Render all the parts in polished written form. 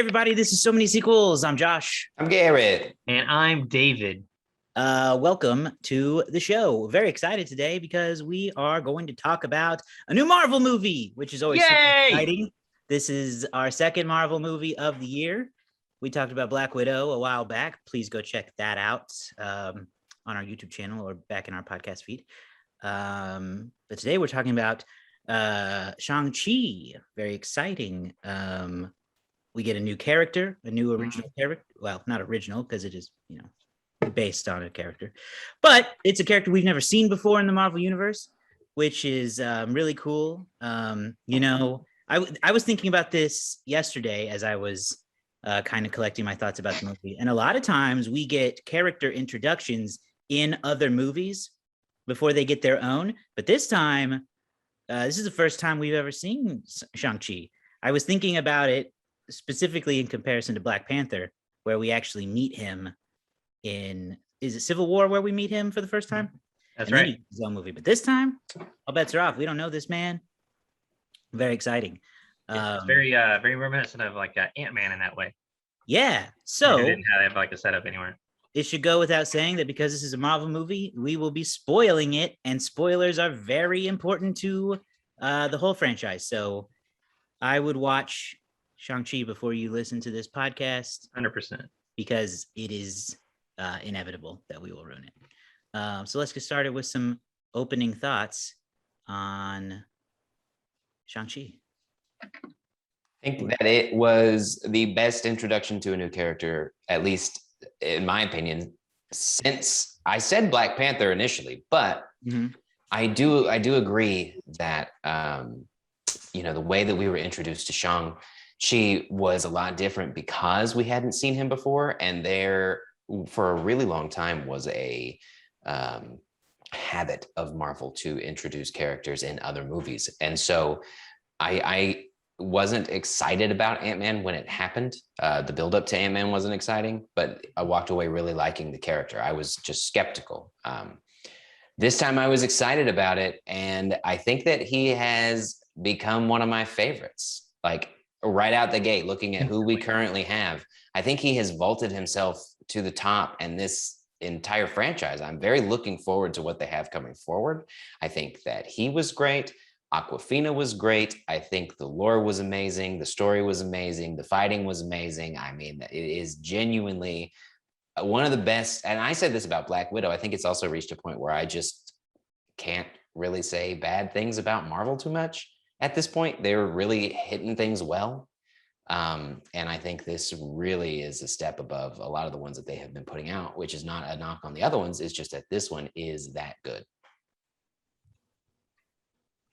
everybody, this is So Many Sequels. I'm Josh. I'm Garrett. And I'm David. Welcome to the show. Very excited today because we are going to talk about a new Marvel movie, which is always super exciting. This is our second Marvel movie of the year. We talked about Black Widow a while back. Please go check that out on our YouTube channel or back in our podcast feed. But today we're talking about Shang-Chi. Very exciting. We get a new character, a new original character. Well, not original because it is, based on a character, but it's a character we've never seen before in the Marvel universe, which is really cool. I was thinking about this yesterday as I was kind of collecting my thoughts about the movie. And a lot of times we get character introductions in other movies before they get their own. But this time, this is the first time we've ever seen Shang-Chi. I was thinking about it specifically in comparison to Black Panther, where we actually meet him in, is it Civil War where we meet him for the first time? That's right. Then his own movie. But this time, all bets are off. We don't know this man. Very exciting. It's very reminiscent of like Ant-Man in that way. Yeah. So they didn't have like a setup anywhere. It should go without saying that because this is a Marvel movie, we will be spoiling it, and spoilers are very important to the whole franchise. So I would watch Shang-Chi before you listen to this podcast. 100%. Because it is inevitable that we will ruin it. So let's get started with some opening thoughts on Shang-Chi. I think that it was the best introduction to a new character, at least in my opinion, since I said Black Panther initially, but I do agree that the way that we were introduced to Shang-Chi was a lot different because we hadn't seen him before, and there for a really long time was a habit of Marvel to introduce characters in other movies. And so I wasn't excited about Ant-Man when it happened. The buildup to Ant-Man wasn't exciting, but I walked away really liking the character. I was just skeptical. This time I was excited about it, and I think that he has become one of my favorites. Like right out the gate, looking at who we currently have, I think he has vaulted himself to the top, and this entire franchise, I'm very looking forward to what they have coming forward. I think that he was great. Awkwafina was great. I think the lore was amazing. The story was amazing. The fighting was amazing. I mean, it is genuinely one of the best. And I said this about Black Widow. I think it's also reached a point where I just can't really say bad things about Marvel too much at this point. They're really hitting things well. And I think this really is a step above a lot of the ones that they have been putting out, which is not a knock on the other ones. It's just that this one is that good.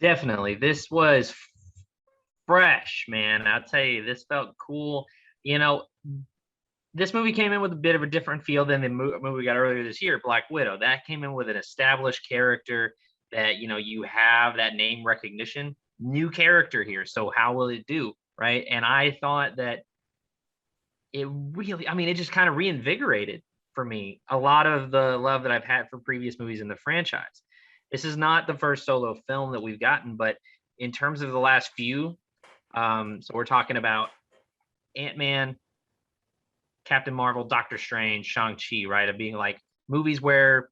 Definitely. This was fresh, man. I'll tell you, this felt cool. This movie came in with a bit of a different feel than the movie we got earlier this year, Black Widow. That came in with an established character that, you have that name recognition. New character here. So how will it do? Right. And I thought that it really, it just kind of reinvigorated for me a lot of the love that I've had for previous movies in the franchise. This is not the first solo film that we've gotten, but in terms of the last few, so we're talking about Ant-Man, Captain Marvel, Doctor Strange, Shang-Chi, right? Of being like movies where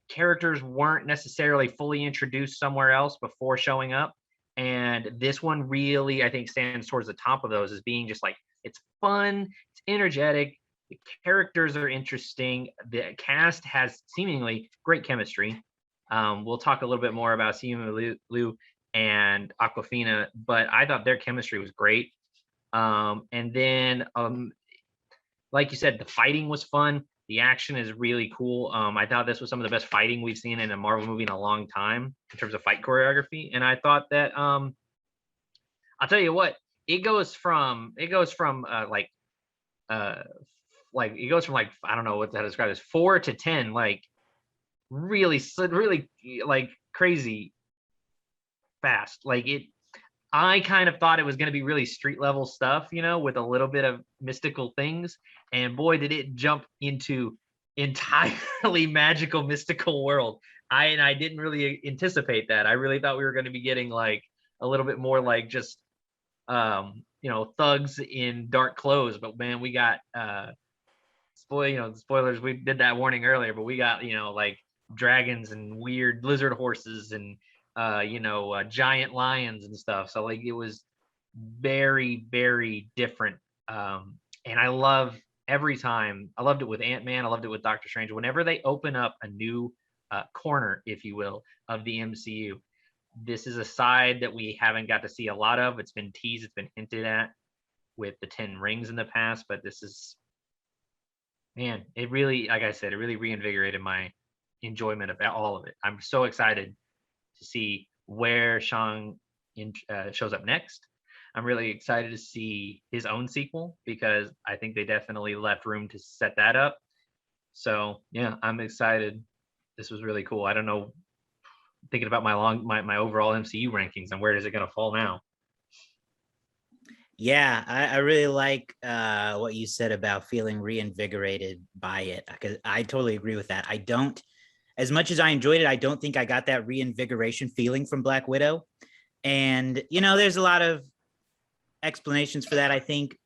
characters weren't necessarily fully introduced somewhere else before showing up. And this one really, I think, stands towards the top of those as being just like, it's fun, it's energetic, the characters are interesting, the cast has seemingly great chemistry. We'll talk a little bit more about Simu Liu and Awkwafina, but I thought their chemistry was great. And then, like you said, the fighting was fun. The action is really cool. I thought this was some of the best fighting we've seen in a Marvel movie in a long time in terms of fight choreography. And I thought that, I'll tell you what, it goes from I don't know what to describe as 4 to 10, like really like crazy fast. Like I kind of thought it was going to be really street level stuff, with a little bit of mystical things. And boy, did it jump into entirely magical, mystical world. I didn't really anticipate that. I really thought we were going to be getting like a little bit more like just thugs in dark clothes, but man, we got spoilers, we did that warning earlier, but we got like dragons and weird lizard horses and giant lions and stuff. So like it was very, very different. And I love every time. I loved it with Ant-Man. I loved it with Doctor Strange. Whenever they open up a new corner, if you will, of the MCU, this is a side that we haven't got to see a lot of. It's been teased, it's been hinted at with the 10 rings in the past, but this is, man, it really, like I said, it really reinvigorated my enjoyment of all of it. I'm so excited to see where Shang shows up next. I'm really excited to see his own sequel because I think they definitely left room to set that up. So yeah, I'm excited. This was really cool. I don't know, thinking about my overall MCU rankings and where is it going to fall now? Yeah, I really like what you said about feeling reinvigorated by it, because I totally agree with that. I don't, as much as I enjoyed it, I don't think I got that reinvigoration feeling from Black Widow. And, there's a lot of explanations for that. I think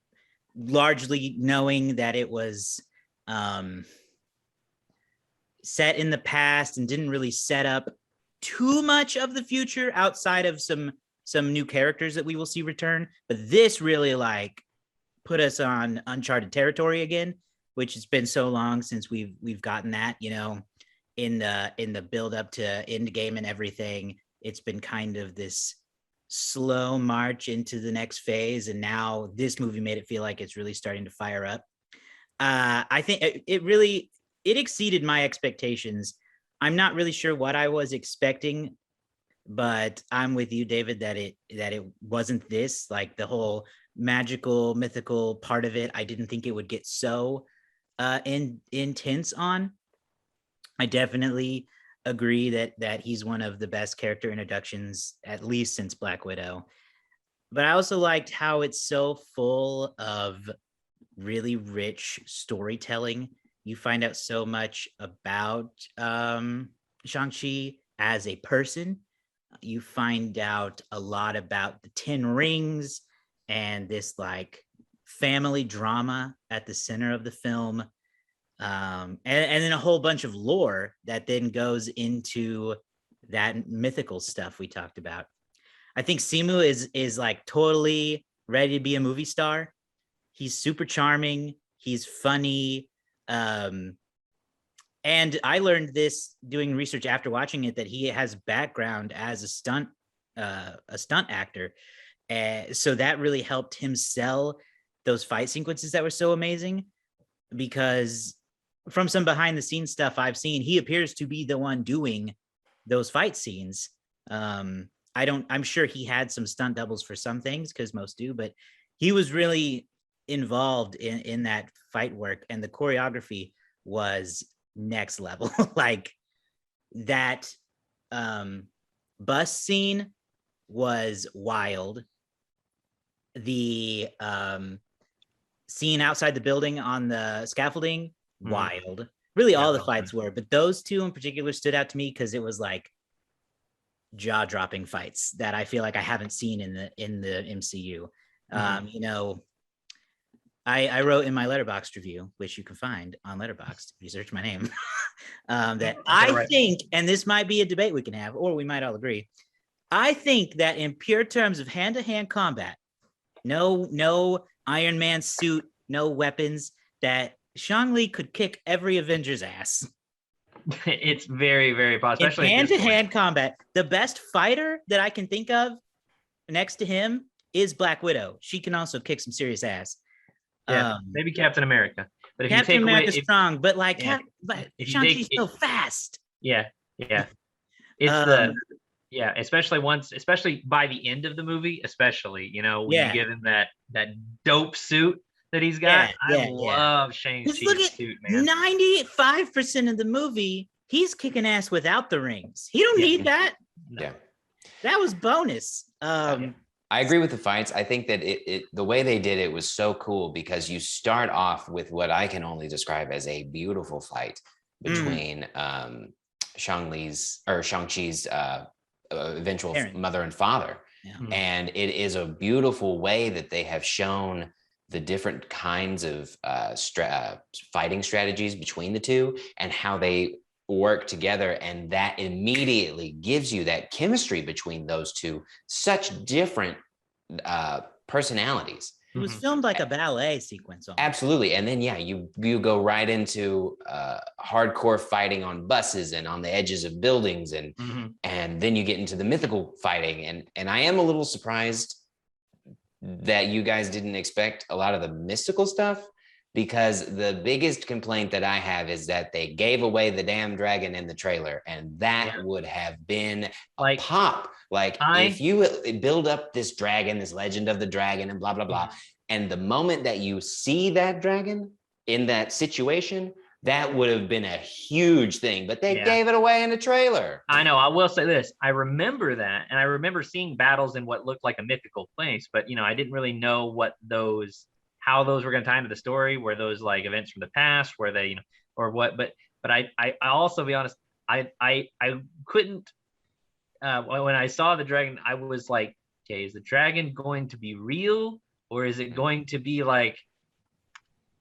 largely knowing that it was set in the past and didn't really set up too much of the future outside of some new characters that we will see return. But this really like put us on uncharted territory again, which has been so long since we've gotten that, in the build up to Endgame and everything. It's been kind of this slow march into the next phase, and now this movie made it feel like it's really starting to fire up. I think it exceeded my expectations. I'm not really sure what I was expecting, but I'm with you, David, that it wasn't this, like the whole magical, mythical part of it. I didn't think it would get so intense on. I definitely agree that he's one of the best character introductions, at least since Black Widow. But I also liked how it's so full of really rich storytelling. You find out so much about Shang-Chi as a person. You find out a lot about the 10 rings and this like family drama at the center of the film. And then a whole bunch of lore that then goes into that mythical stuff we talked about. I think Simu is like totally ready to be a movie star. He's super charming. He's funny. And I learned this doing research after watching it, that he has background as a stunt actor. So that really helped him sell those fight sequences that were so amazing, because from some behind the scenes stuff I've seen, he appears to be the one doing those fight scenes. I'm sure he had some stunt doubles for some things, because most do, but he was really involved in that fight work, and the choreography was next level. Like that bus scene was wild. The scene outside the building on the scaffolding, wild. Really, all the fights were, but those two in particular stood out to me because it was like jaw-dropping fights that I feel like I haven't seen in the MCU. I wrote in my Letterboxd review, which you can find on Letterboxd if you search my name, that I think, and this might be a debate we can have, or we might all agree, I think that in pure terms of hand-to-hand combat, no Iron Man suit, no weapons, that Shang-Li could kick every Avenger's ass. It's very, very possible. Especially in hand-to-hand combat. The best fighter that I can think of next to him is Black Widow. She can also kick some serious ass. Yeah, maybe Captain America. But if Captain America's strong, but like, but Shang-Chi's so fast. Yeah. It's especially by the end of the movie, especially, when you give him that dope suit that he's got. I love Shang-Chi's suit, man. 95% of the movie, he's kicking ass without the rings. He don't need that. No. Yeah. That was bonus. I agree with the fights. I think that the way they did it was so cool, because you start off with what I can only describe as a beautiful fight between Shang-Chi's eventual mother and father. Yeah. And it is a beautiful way that they have shown the different kinds of fighting strategies between the two and how they work together. And that immediately gives you that chemistry between those two, such different personalities. It was filmed like a ballet sequence. Almost. Absolutely. And then, yeah, you go right into hardcore fighting on buses and on the edges of buildings. And then you get into the mythical fighting. And I am a little surprised that you guys didn't expect a lot of the mystical stuff, because the biggest complaint that I have is that they gave away the damn dragon in the trailer, and that would have been like pop. Like if you build up this dragon, this legend of the dragon and blah, blah, blah. And the moment that you see that dragon in that situation, that would have been a huge thing, but they gave it away in the trailer. I know. I will say this. I remember that. And I remember seeing battles in what looked like a mythical place, but I didn't really know how those were going to tie into the story. Were those like events from the past? Were they, or what? But I also, be honest, I couldn't, when I saw the dragon, I was like, okay, is the dragon going to be real? Or is it going to be like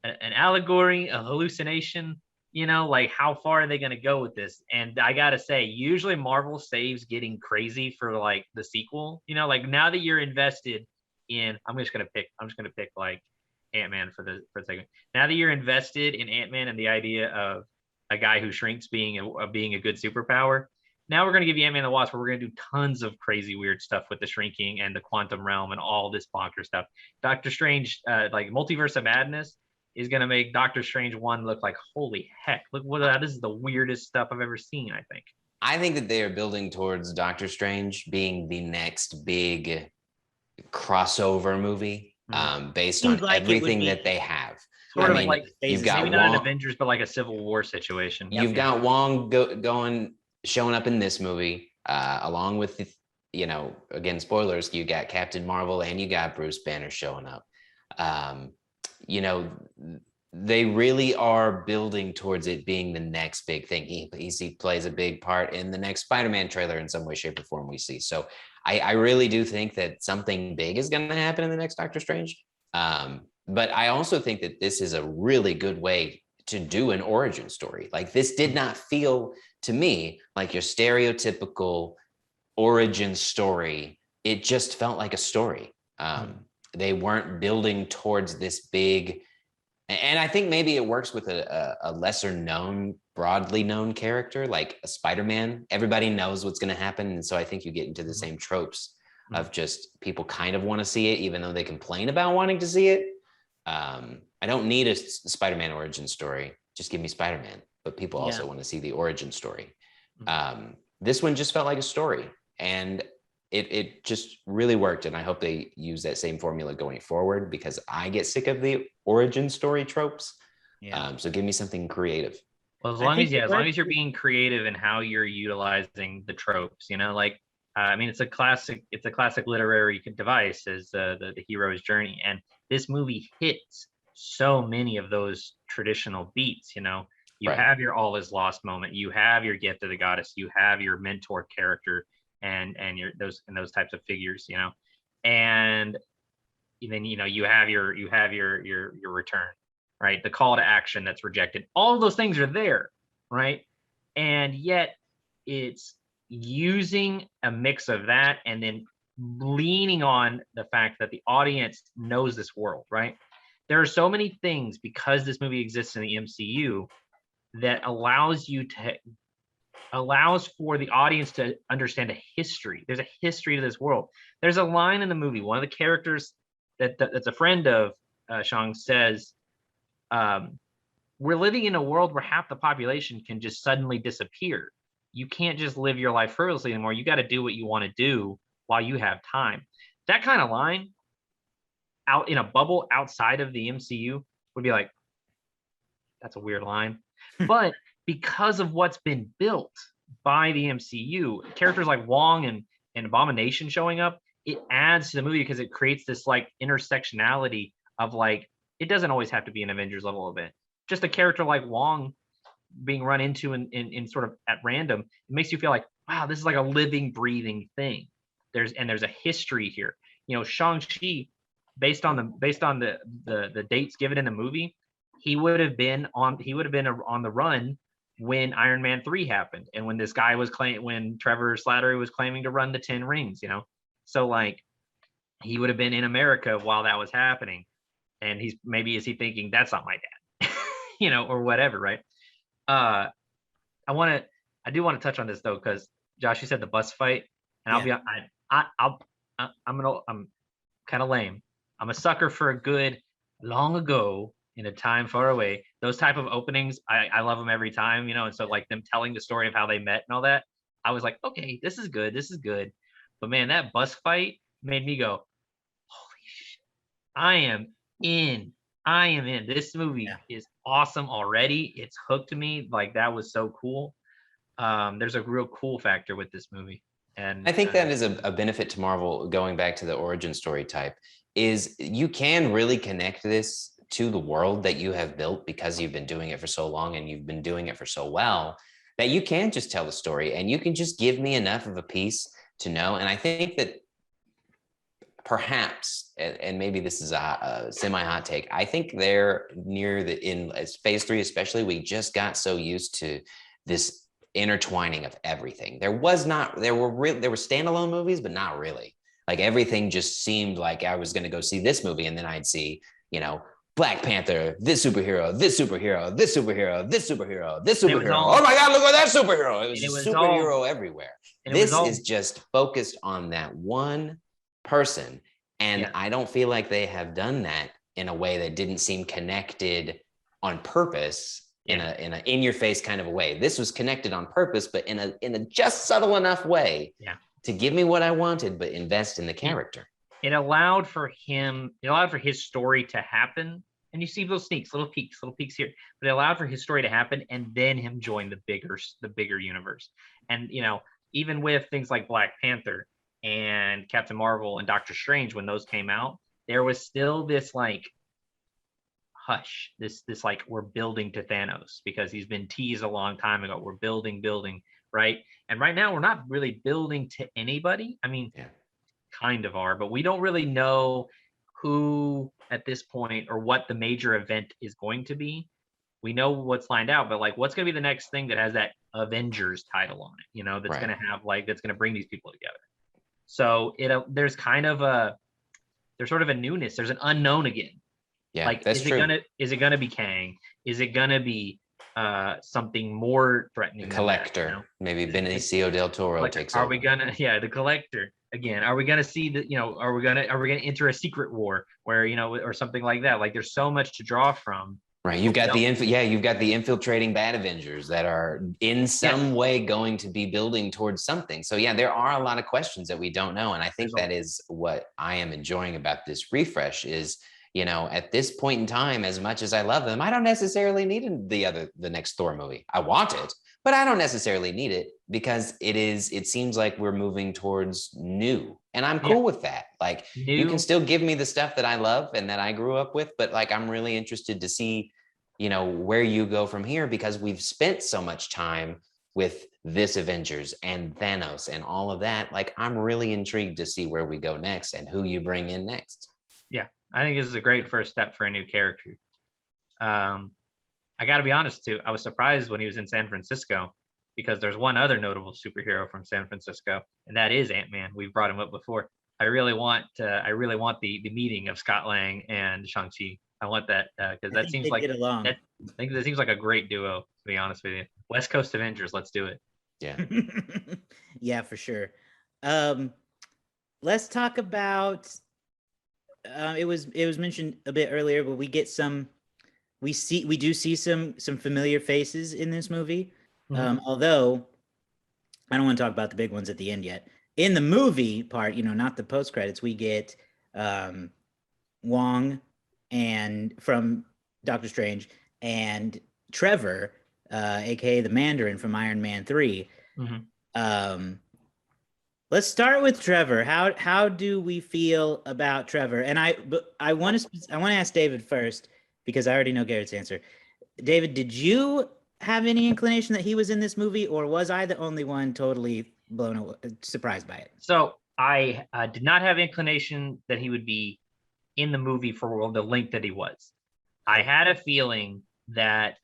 an allegory, a hallucination? Like how far are they going to go with this? And I got to say, usually Marvel saves getting crazy for like the sequel, like now that you're invested in, I'm just going to pick like Ant-Man for a second. Now that you're invested in Ant-Man and the idea of a guy who shrinks being a good superpower, now we're going to give you Ant-Man and the Wasp, where we're going to do tons of crazy weird stuff with the shrinking and the quantum realm and all this bonker stuff. Doctor Strange, like Multiverse of Madness, is going to make Doctor Strange 1 look like, holy heck, look what this is the weirdest stuff I've ever seen, I think that they are building towards Doctor Strange being the next big crossover movie, based on everything that they have. Sort of like you've got maybe not an Avengers, but like a Civil War situation. You've got Wong showing up in this movie, along with again, spoilers, you got Captain Marvel and you got Bruce Banner showing up. They really are building towards it being the next big thing. He plays a big part in the next Spider-Man trailer in some way, shape, or form we see. So I really do think that something big is going to happen in the next Doctor Strange. But I also think that this is a really good way to do an origin story. Like, this did not feel to me like your stereotypical origin story. It just felt like a story. They weren't building towards this big, and I think maybe it works with a lesser known, broadly known character like a Spider-Man. Everybody knows what's going to happen. And so I think you get into the same tropes of just people kind of want to see it, even though they complain about wanting to see it. I don't need a Spider-Man origin story. Just give me Spider-Man. But people also want to see the origin story. This one just felt like a story, and it just really worked. And I hope they use that same formula going forward, because I get sick of the origin story tropes. So give me something creative. Well, as long as you're being creative in how you're utilizing the tropes, I mean, it's a classic literary device, as the hero's journey, and this movie hits so many of those traditional beats. You have your all is lost moment, you have your gift of the goddess, you have your mentor character, and those types of figures, and then you have your return, right? The call to action that's rejected. All of those things are there, right? And yet it's using a mix of that and then leaning on the fact that the audience knows this world, right? There are so many things, because this movie exists in the MCU, that allows for the audience to understand a history. There's a history to this world. There's a line in the movie, one of the characters that's a friend of Shang says, we're living in a world where half the population can just suddenly disappear. You can't just live your life frivolously anymore. You got to do what you want to do while you have time. That kind of line out in a bubble outside of the MCU would be like, that's a weird line. But because of what's been built by the MCU, characters like Wong and Abomination showing up, it adds to the movie, because it creates this like intersectionality of like, it doesn't always have to be an Avengers level event. Just a character like Wong being run into in sort of at random, it makes you feel like, wow, this is like a living, breathing thing. there's a history here. Shang-Chi, based on the dates given in the movie, he would have been on the run when Iron Man 3 happened, and when this guy was when Trevor Slattery was claiming to run the 10 rings, so like he would have been in America while that was happening, and is he thinking that's not my dad, or whatever, right? I do want to touch on this though, because Josh, you said the bus fight, and I'm kind of lame. I'm a sucker for a good long ago in a time far away. Those type of openings, I love them every time, and so like them telling the story of how they met and all that, I was like, okay, this is good. But man, that bus fight made me go, holy shit, I am in. This movie is awesome already. It's hooked me. Like, that was so cool. There's a real cool factor with this movie. And I think that is a benefit to Marvel, going back to the origin story type, is you can really connect this to the world that you have built because you've been doing it for so long and you've been doing it for so well, that you can just tell the story and you can just give me enough of a piece to know. And I think that perhaps, and maybe this is a semi-hot take, I think they're near in phase 3 especially, we just got so used to this intertwining of everything. There were standalone movies, but not really. Like, everything just seemed like I was going to go see this movie, and then I'd see, Black Panther, this superhero, this superhero, this superhero, this superhero, this superhero. Oh my God, look at that superhero. It was a superhero everywhere. This is just focused on that one person. And I don't feel like they have done that in a way that didn't seem connected on purpose, in a in your face kind of a way. This was connected on purpose, but in a just subtle enough way to give me what I wanted, but invest in the character. It allowed for his story to happen. And you see little sneaks, little peeks here, but it allowed for his story to happen and then him join the bigger universe. And, even with things like Black Panther and Captain Marvel and Doctor Strange, when those came out, there was still this like hush, this like, we're building to Thanos because he's been teased a long time ago. We're building, right? And right now we're not really building to anybody. I mean, kind of are, but we don't really know who at this point or what the major event is going to be. We know what's lined out, but like, what's going to be the next thing that has that Avengers title on it, that's going to have that's going to bring these people together. So there's sort of a newness. There's an unknown again. Yeah, like, that's true. Is it gonna be Kang? Is it gonna be something more threatening? The Collector, maybe Benicio del Toro takes over. Are we gonna, the Collector again? Are we gonna see the, are we gonna enter a secret war where, or something like that? Like, there's so much to draw from. Right, you've got the infiltrating bad Avengers that are in some way going to be building towards something. So there are a lot of questions that we don't know, and I think that is what I am enjoying about this refresh is, at this point in time, as much as I love them, I don't necessarily need the next Thor movie. I want it, but I don't necessarily need it because it seems like we're moving towards new, and I'm cool with that. Like, you can still give me the stuff that I love and that I grew up with, but like, I'm really interested to see, where you go from here, because we've spent so much time with this Avengers and Thanos and all of that. Like, I'm really intrigued to see where we go next and who you bring in next. Yeah, I think this is a great first step for a new character. I got to be honest too, I was surprised when he was in San Francisco, because there's one other notable superhero from San Francisco, and that is Ant-Man. We've brought him up before. I really want the meeting of Scott Lang and Shang-Chi. I want that because that seems like I think that seems like a great duo, to be honest with you. West Coast Avengers, let's do it. Yeah. Yeah, for sure. Let's talk about it was mentioned a bit earlier, but we do see some familiar faces in this movie. Although I don't want to talk about the big ones at the end yet. In the movie part, not the post credits, we get Wong and from Doctor Strange and Trevor, aka the Mandarin from Iron Man 3. Let's start with Trevor. How do we feel about Trevor? And I want to ask David first, because I already know Garrett's answer. David, did you have any inclination that he was in this movie, or was I the only one totally surprised by it? So I did not have inclination that he would be in the movie for the length that he was. I had a feeling that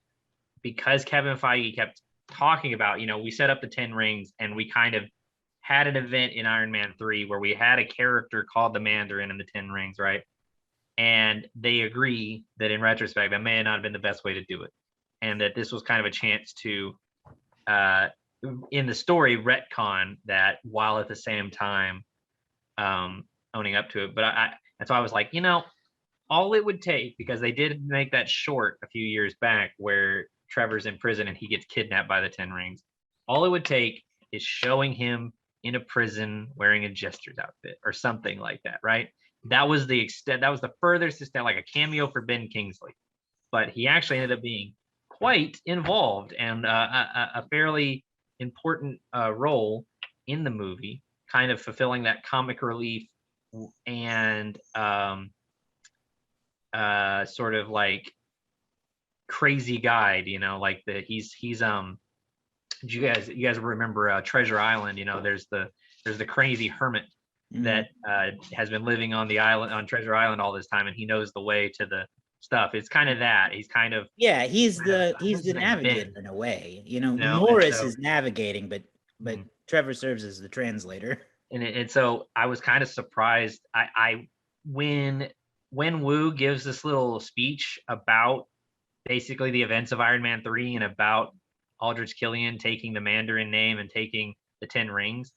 because Kevin Feige kept talking about, we set up the 10 rings and we kind of had an event in Iron Man 3 where we had a character called the Mandarin in the 10 rings, right? And they agree that in retrospect, that may not have been the best way to do it. And that this was kind of a chance to, in the story, retcon that while at the same time owning up to it. But and so I was like, all it would take, because they did make that short a few years back where Trevor's in prison and he gets kidnapped by the 10 rings. All it would take is showing him in a prison wearing a jester's outfit or something like that, right? That was the extent, that was the furthest extent, like a cameo for Ben Kingsley. But he actually ended up being quite involved and a fairly important role in the movie, kind of fulfilling that comic relief and sort of like crazy guide, like he's you guys remember Treasure Island? There's the crazy hermit that has been living on the island, on Treasure Island, all this time, and he knows the way to the stuff. It's kind of that. He's kind of he's the navigator in a way. Morris is navigating, but Trevor serves as the translator. And so I was kind of surprised. I when Wu gives this little speech about basically the events of Iron Man 3 and about Aldrich Killian taking the Mandarin name and taking the 10 rings,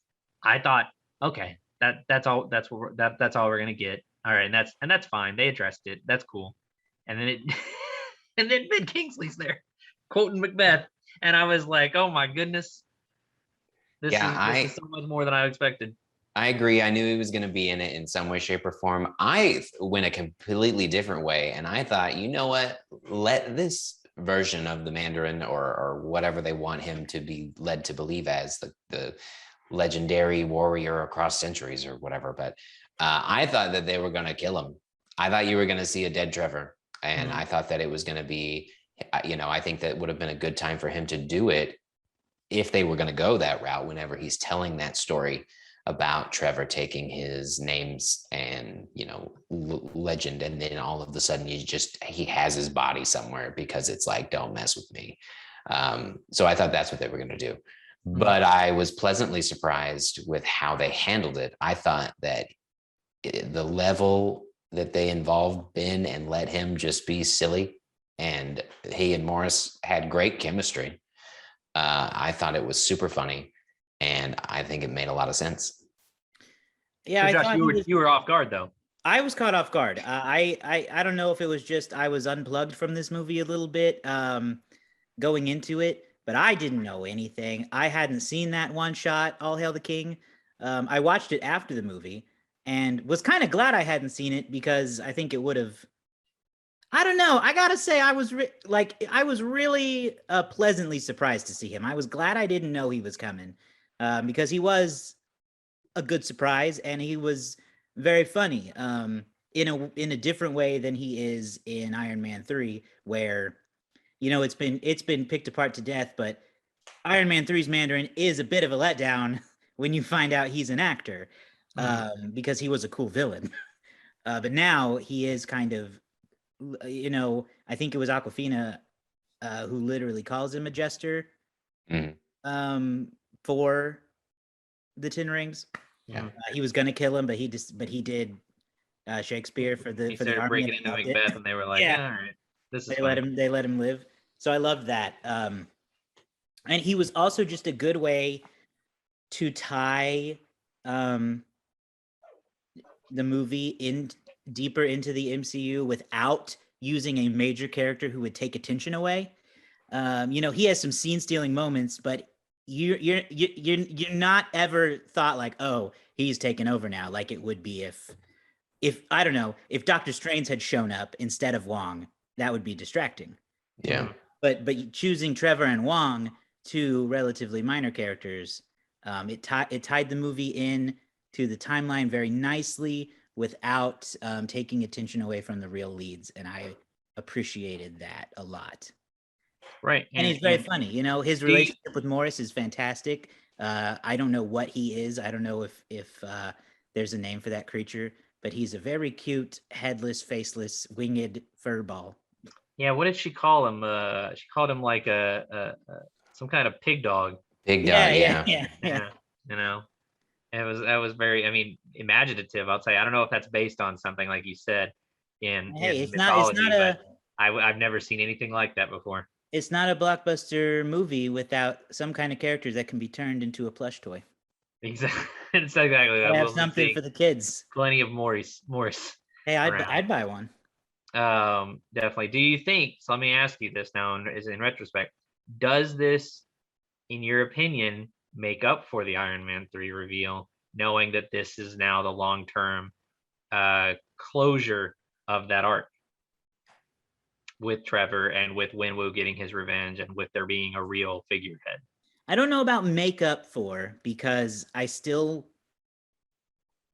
I thought, okay, that's all we're gonna get. All right, and that's fine. They addressed it. That's cool. And then and then Ben Kingsley's there quoting Macbeth, and I was like, oh my goodness, this is so much more than I expected. I agree. I knew he was going to be in it in some way, shape, or form. I went a completely different way, and I thought, you know what? Let this version of the Mandarin or whatever they want him to be led to believe as the legendary warrior across centuries or whatever. But I thought that they were going to kill him. I thought you were going to see a dead Trevor, and I thought that it was going to be, I think that would have been a good time for him to do it if they were going to go that route. Whenever he's telling that story about Trevor taking his names and legend, and then all of a sudden he has his body somewhere because it's like, don't mess with me. So I thought that's what they were going to do, but I was pleasantly surprised with how they handled it. I thought that the level that they involved Ben and let him just be silly, and he and Morris had great chemistry. I thought it was super funny, and I think it made a lot of sense. Yeah, so Josh, you were off guard though. I was caught off guard. I don't know if it was just I was unplugged from this movie a little bit going into it, but I didn't know anything. I hadn't seen that one shot, All Hail the King. I watched it after the movie and was kind of glad I hadn't seen it because I think it would have. I don't know. I gotta say, I was really pleasantly surprised to see him. I was glad I didn't know he was coming because he was a good surprise and he was very funny in a different way than he is in Iron Man 3, where it's been picked apart to death, but Iron Man 3's Mandarin is a bit of a letdown when you find out he's an actor because he was a cool villain. But now he is kind of, I think it was Awkwafina who literally calls him a jester for the 10 rings. Yeah, he was gonna kill him, but he did Shakespeare for the army. Breaking into Macbeth, and they were like, "Yeah, all right, this is." They let him live. So I loved that. And he was also just a good way to tie the movie in deeper into the MCU without using a major character who would take attention away. He has some scene stealing moments, but you're not ever thought like, oh, he's taken over now, like it would be if I don't know, if Doctor Strange had shown up instead of Wong, that would be distracting. Yeah. But choosing Trevor and Wong, two relatively minor characters, it tied the movie in to the timeline very nicely without taking attention away from the real leads, and I appreciated that a lot. Right. And he's very funny. His relationship with Morris is fantastic. I don't know what he is. I don't know if there's a name for that creature, but he's a very cute, headless, faceless, winged furball. Yeah, what did she call him? She called him like some kind of pig dog. Big Yeah, dog, yeah, yeah. yeah, yeah. Yeah, you know, that was very, I mean, imaginative. I'll say. I don't know if that's based on something like you said Hey, in it's not mythology, but a I've never seen anything like that before. it's not a blockbuster movie without some kind of character that can be turned into a plush toy. Exactly, it's exactly that. Gotta have We'll be something seeing for the kids. plenty of Morris Hey, around. I'd buy one. Definitely. Do you think? So let me ask you this now, is in retrospect, does this, in your opinion, make up for the Iron Man 3 reveal, knowing that this is now the long-term closure of that arc with Trevor and with Winwu getting his revenge and with there being a real figurehead? I don't know about makeup for because I still,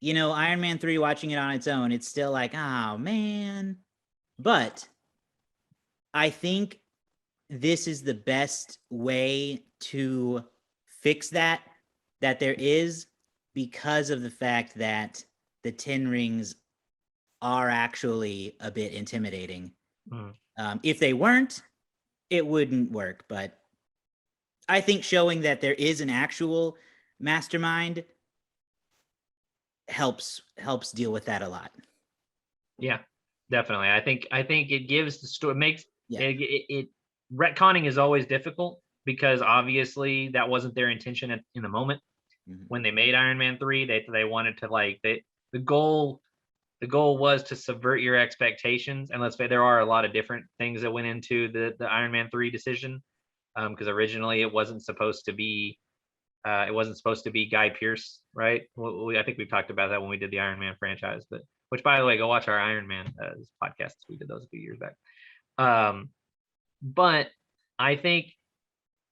Iron Man 3 watching it on its own, it's still like, oh man. But I think this is the best way to fix that there is, because of the fact that the 10 rings are actually a bit intimidating. Mm. If they weren't, it wouldn't work. But I think showing that there is an actual mastermind helps deal with that a lot. Yeah, definitely. I think it gives the story, makes Yeah. it retconning is always difficult because obviously that wasn't their intention in the moment. Mhm. When they made Iron Man 3, they wanted to the goal was to subvert your expectations. And let's say there are a lot of different things that went into the Iron Man 3 decision, because originally it wasn't supposed to be Guy Pearce, right? I think we talked about that when we did the Iron Man franchise, but which, by the way, go watch our Iron Man podcasts. We did those a few years back. But I think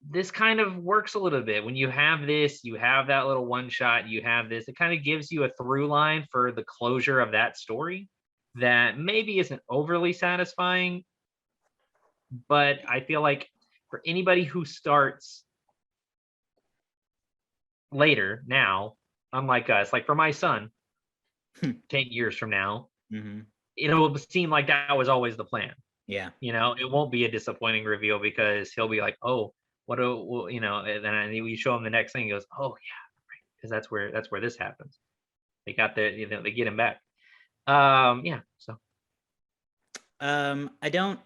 this kind of works a little bit when you have this, you have that little one shot, you have this, it kind of gives you a through line for the closure of that story that maybe isn't overly satisfying, but I feel like for anybody who starts later now, unlike us, like for my son, 10 years from now, Mm-hmm. it'll seem like that was always the plan. Yeah. It won't be a disappointing reveal because he'll be like, oh, and then we show him the next thing. He goes, oh yeah, because that's where this happens. They got they get him back. Yeah. So I don't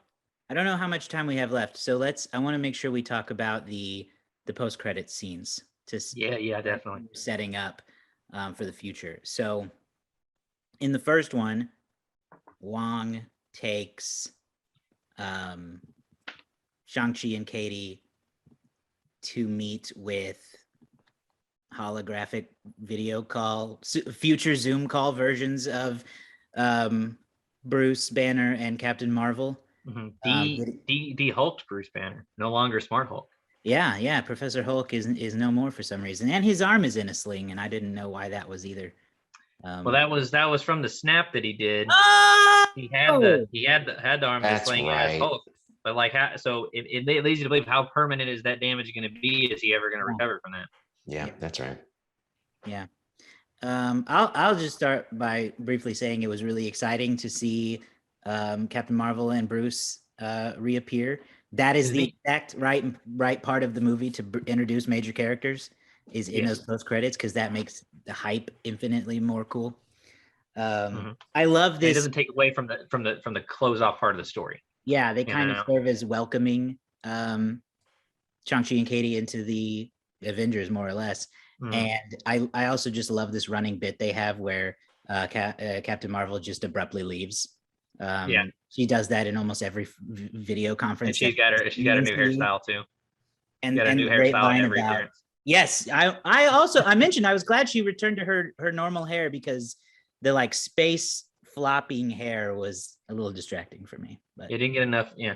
know how much time we have left. So I want to make sure we talk about the post credit scenes yeah, definitely. setting up for the future. So in the first one, Wong takes Shang-Chi and Katie to meet with holographic video call, future Zoom call versions of Bruce Banner and Captain Marvel. The Hulk Bruce Banner, no longer Smart Hulk. Yeah. Professor Hulk is no more for some reason, and his arm is in a sling, and I didn't know why that was either. Well, that was from the snap that he did. Oh! He had the arm in the That's sling right. as Hulk. But like, so it leads you to believe, how permanent is that damage going to be? Is he ever going to recover from that? Yeah, that's right. Yeah. I'll just start by briefly saying it was really exciting to see Captain Marvel and Bruce reappear. That is the exact right part of the movie to introduce major characters, is in those post credits, because that makes the hype infinitely more cool. I love this. It doesn't take away from the close off part of the story. Yeah, they kind of serve as welcoming Shang-Chi and Katie into the Avengers, more or less. And I also just love this running bit they have where Captain Marvel just abruptly leaves. She does that in almost every video conference. And she's got a new hairstyle too. And a new hairstyle every appearance. Yes, I mentioned I was glad she returned to her normal hair, because the like space flopping hair was a little distracting for me. But it didn't get enough. Yeah.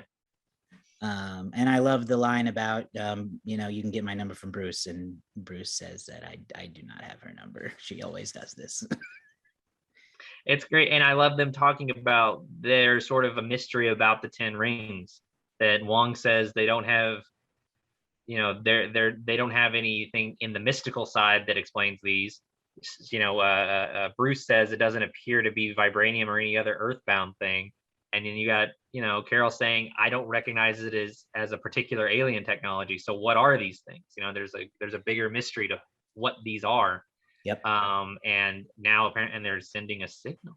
And I love the line about, you can get my number from Bruce, and Bruce says that I do not have her number. She always does this. It's great. And I love them talking about, there's sort of a mystery about the 10 rings that Wong says they don't have, they don't have anything in the mystical side that explains these. Bruce says it doesn't appear to be vibranium or any other earthbound thing. And then you got, Carol saying, I don't recognize it as a particular alien technology. So what are these things? There's a bigger mystery to what these are. Yep. And now apparently they're sending a signal.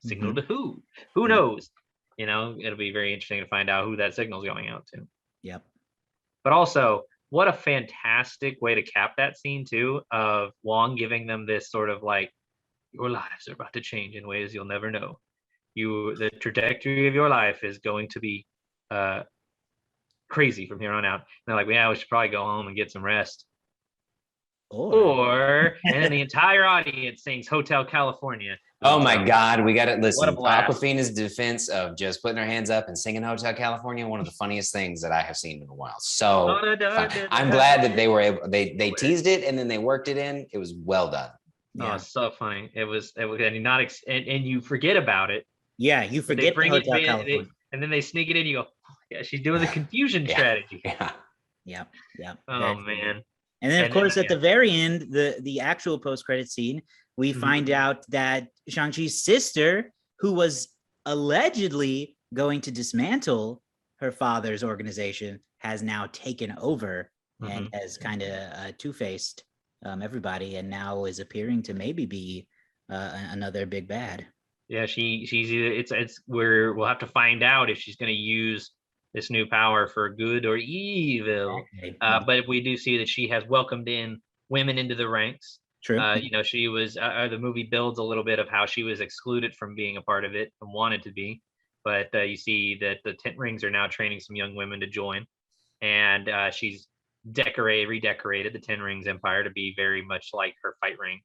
Signal Mm-hmm. to who? Who knows? It'll be very interesting to find out who that signal is going out to. Yep. But also, what a fantastic way to cap that scene too, of Wong giving them this sort of like, your lives are about to change in ways you'll never know. The trajectory of your life is going to be crazy from here on out. And they're like, yeah, we should probably go home and get some rest. And then the entire audience sings Hotel California. Oh my God, we got to listen. blast. Awkwafina's defense of just putting her hands up and singing Hotel California, one of the funniest things that I have seen in a while. So I'm glad that they were able, they teased it and then they worked it in. It was well done. Yeah. Oh, it's so funny. It was and you forget about it. Yeah, you forget bring the Hotel California. And then they sneak it in. You go, oh, yeah, she's doing the confusion strategy. Yeah. Oh man. And then, of course, at the very end, the actual post-credit scene, we find out that Shang-Chi's sister, who was allegedly going to dismantle her father's organization, has now taken over and has kind of two-faced everybody, and now is appearing to maybe be another big bad. Yeah, we'll have to find out if she's going to use this new power for good or evil. Okay. But we do see that she has welcomed in women into the ranks. True. She was, the movie builds a little bit of how she was excluded from being a part of it and wanted to be. But you see that the Ten Rings are now training some young women to join. And she's redecorated the Ten Rings Empire to be very much like her fight ring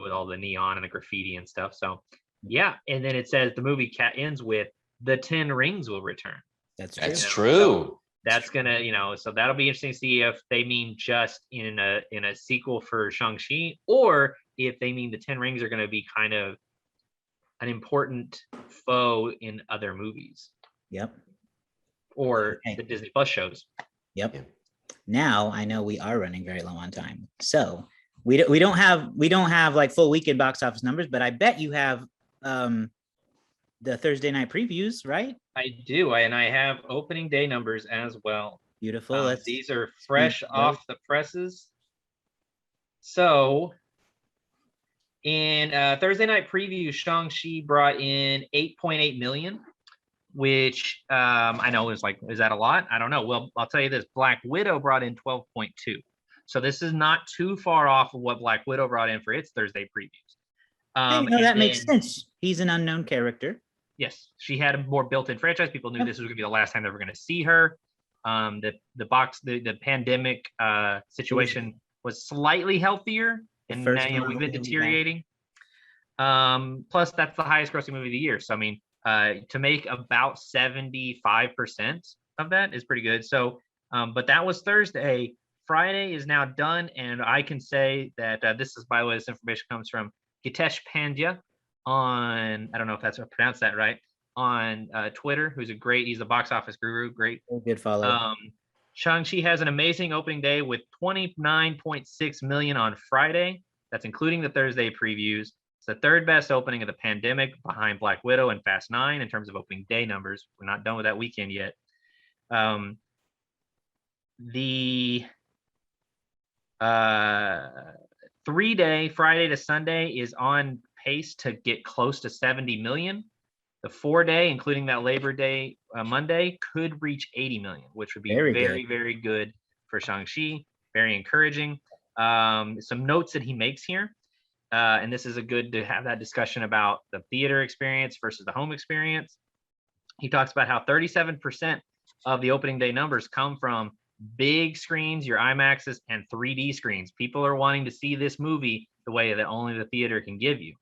with all the neon and the graffiti and stuff. So, yeah. And then it says the movie ends with the 10 Rings will return. That's true. So that's gonna, so that'll be interesting to see if they mean just in a sequel for Shang-Chi, or if they mean the 10 Rings are gonna be kind of an important foe in other movies. Yep. Or the Disney Plus shows. Yep. Now I know we are running very low on time, so we don't have like full weekend box office numbers, but I bet you have the Thursday night previews, right? I do, and I have opening day numbers as well. Beautiful. These are fresh off the presses. So in Thursday night preview, Shang-Chi brought in 8.8 million, which I know is that a lot? I don't know. Well, I'll tell you this: Black Widow brought in 12.2. So this is not too far off of what Black Widow brought in for its Thursday previews. That makes sense. He's an unknown character. Yes, she had a more built-in franchise. People knew this was going to be the last time they were going to see her. The pandemic situation was slightly healthier, and now we've been deteriorating. Plus, that's the highest grossing movie of the year. So, I mean, to make about 75% of that is pretty good. So, but that was Thursday. Friday is now done, and I can say that this is, by the way, this information comes from Gitesh Pandya on, I don't know if that's pronounced that right, on Twitter, he's a box office guru, great. Good follow. Shang-Chi has an amazing opening day with 29.6 million on Friday. That's including the Thursday previews. It's the third best opening of the pandemic behind Black Widow and Fast 9 in terms of opening day numbers. We're not done with that weekend yet. The 3-day, Friday to Sunday, is on pace to get close to 70 million. The 4-day, including that Labor Day Monday, could reach 80 million, which would be very good for Shang-Chi. Very encouraging. Some notes that he makes here, and this is good to have that discussion about the theater experience versus the home experience. He talks about how 37% of the opening day numbers come from big screens, your IMAXs, and 3D screens. People are wanting to see this movie the way that only the theater can give you.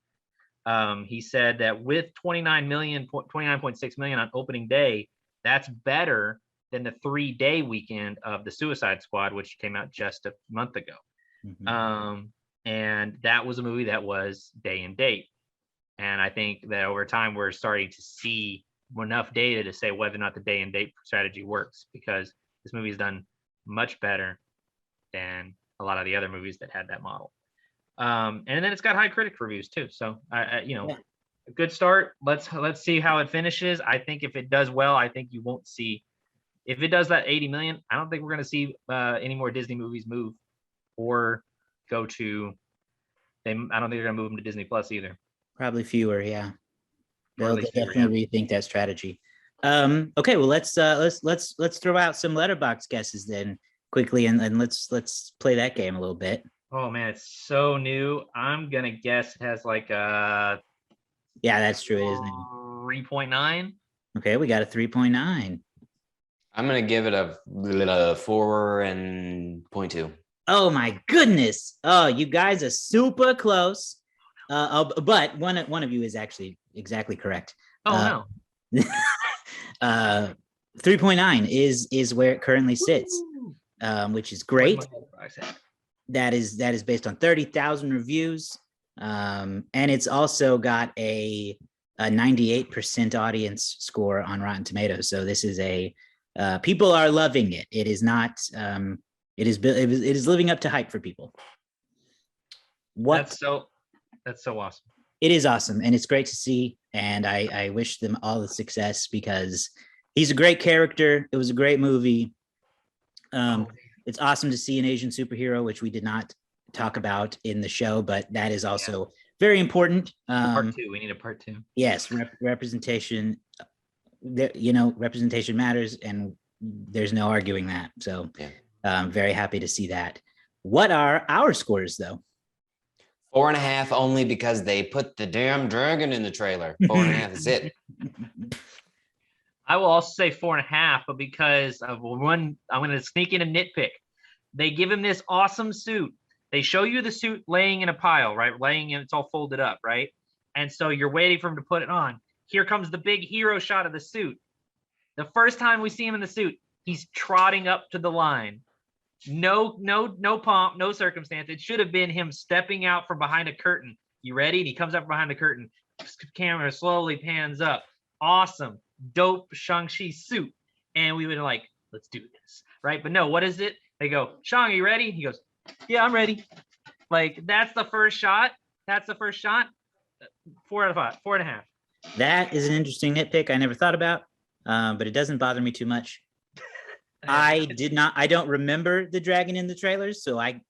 He said that with 29.6 million on opening day, that's better than the 3-day weekend of the Suicide Squad, which came out just a month ago. And that was a movie that was day and date. And I think that over time, we're starting to see enough data to say whether or not the day and date strategy works, because this movie's done much better than a lot of the other movies that had that model. And then it's got high critic reviews too. So Yeah. a good start. Let's see how it finishes. I think if it does well, I think you won't see. If it does that 80 million, I don't think we're going to see any more Disney movies move or go to. I don't think they're going to move them to Disney Plus either. Probably fewer. Yeah, Or at they'll least fewer, definitely rethink that strategy. Okay, well let's throw out some letterbox guesses then quickly, and let's play that game a little bit. Oh man, it's so new. I'm gonna guess it has like a Yeah, that's true. It is new. 3.9. Okay, we got a 3.9. I'm gonna give it a 4.2. Oh my goodness! Oh, you guys are super close. But one of you is actually exactly correct. Oh no. 3.9 is where it currently sits, which is great. That is based on 30,000 reviews, and it's also got a 98% audience score on Rotten Tomatoes. So this is people are loving it. It is not. It is living up to hype for people. That's so awesome. It is awesome, and it's great to see. And I wish them all the success because he's a great character. It was a great movie. It's awesome to see an Asian superhero, which we did not talk about in the show, but that is also very important. Part 2. We need a part 2. Yes, representation. Representation matters, and there's no arguing that. So, I'm very happy to see that. What are our scores, though? 4.5 only because they put the damn dragon in the trailer. 4.5 is it. I will also say 4.5, but because of one, I'm going to sneak in a nitpick. They give him this awesome suit. They show you the suit laying in a pile, right? It's all folded up, right? And so you're waiting for him to put it on. Here comes the big hero shot of the suit. The first time we see him in the suit, he's trotting up to the line. No pomp, no circumstance. It should have been him stepping out from behind a curtain. You ready? And he comes up behind the curtain. Camera slowly pans up. Awesome, dope Shang-Chi suit. And we would like, let's do this, right? But no, what is it? They go, Shang, are you ready? He goes, yeah, I'm ready. Like, that's the first shot. 4 out of 5, 4.5. That is an interesting nitpick I never thought about, but it doesn't bother me too much. I don't remember the dragon in the trailers, so I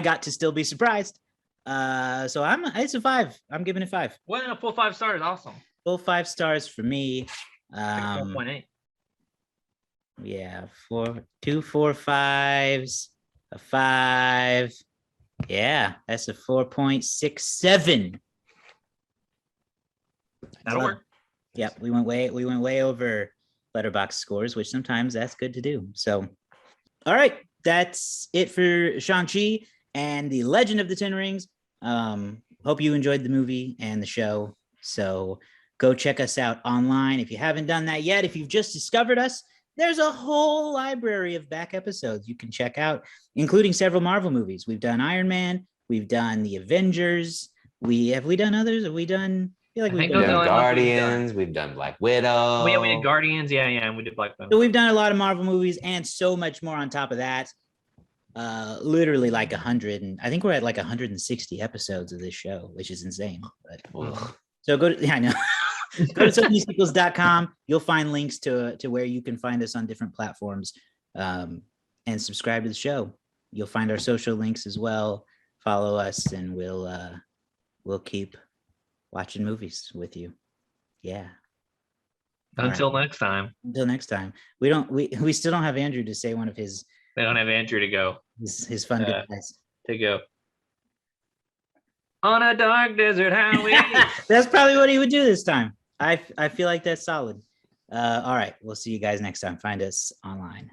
got to still be surprised. So it's a 5. I'm giving it 5. Well, a full 5 stars, awesome. Full 5 stars for me. 4.8. Yeah, 2 4 5s, a 5. Yeah, that's a 4.67. That'll work. Yep, we went way over letterbox scores, which sometimes that's good to do. So, all right, that's it for Shang-Chi and the Legend of the Ten Rings. Hope you enjoyed the movie and the show. So go check us out online if you haven't done that yet. If you've just discovered us, there's a whole library of back episodes you can check out, including several Marvel movies. We've done Iron Man, we've done the Avengers. Have we done others? Have we done? I feel like we've done Guardians. We've done Black Widow. We did Guardians. Yeah, and we did Black Widow. So we've done a lot of Marvel movies and so much more on top of that. Literally like 100, and I think we're at like 160 episodes of this show, which is insane. But, so go to I know. Go to somanysequels.com. You'll find links to where you can find us on different platforms, and subscribe to the show. You'll find our social links as well. Follow us, and we'll keep watching movies with you. Yeah. Until next time. Until next time. We still don't have Andrew to say one of his. They don't have Andrew to go. His fun goodbyes. To go. On a dark desert highway. That's probably what he would do this time. I feel like that's solid. All right. We'll see you guys next time. Find us online.